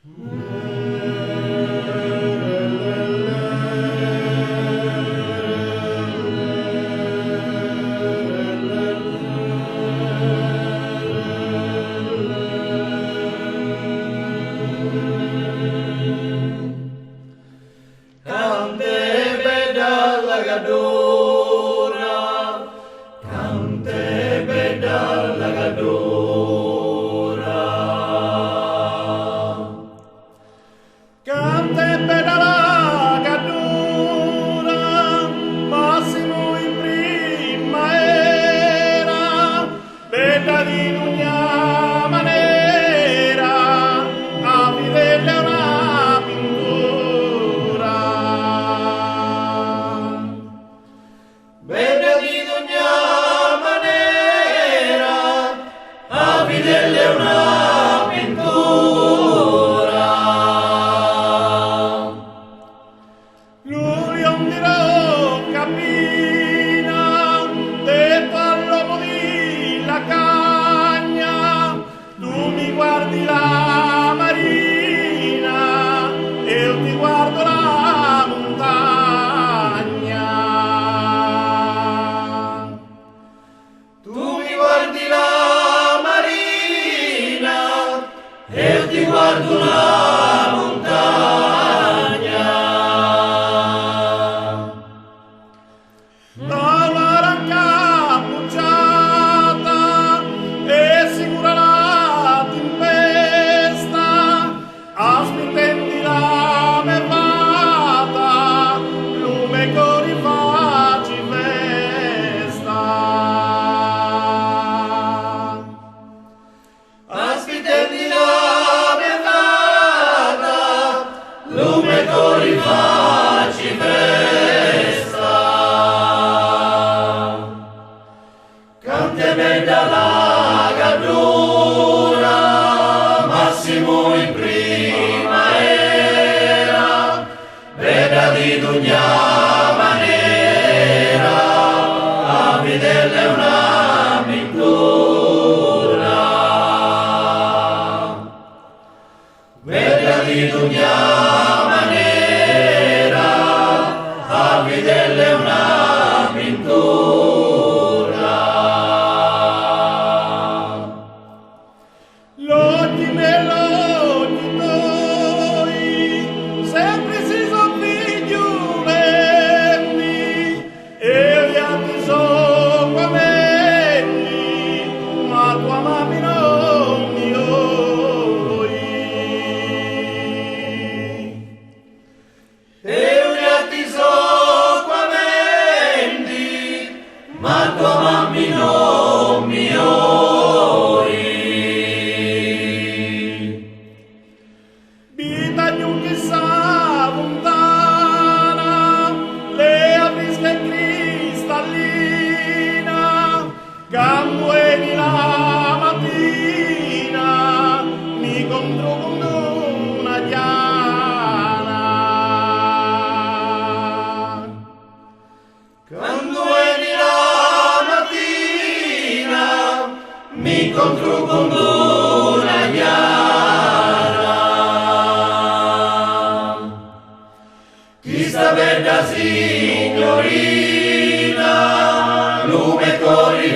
Cante beda lagadora, cante beda lagadora, massimo in primavera, beda di ogni maniera, avvidella una pintura. Beda di ogni maniera, avvidella una pintura. Lui un dirò cammina, detto all'uomo di la cagna, tu mi guardi la marina, e io ti guardo la montagna. Tu mi guardi la marina, e io ti guardo la montagna. Da una ranca pucciata e sicura la tempesta, aspetti la mervata, lume con i facci festa. Aspetti la mervata, lume con i facci festa. Cante bella lagadora, massimo in primavera, beda di ogni maniera, avvidella una pintura. Beda di ogni maniera, avvidella una pintura. L'oggi nell'oggi tuoi, sempre si son figliuoli, e gli altri son quelli, ma tua mamma non mi oi. E gli altri son quelli, ma tua mamma non mi oi. Bitagno che sa lontana, le aprische cristallina, cambueni la mattina, mi contro con una diana. Cambueni la mattina, mi contro con una diana. Chi sta bella signorina, lume corri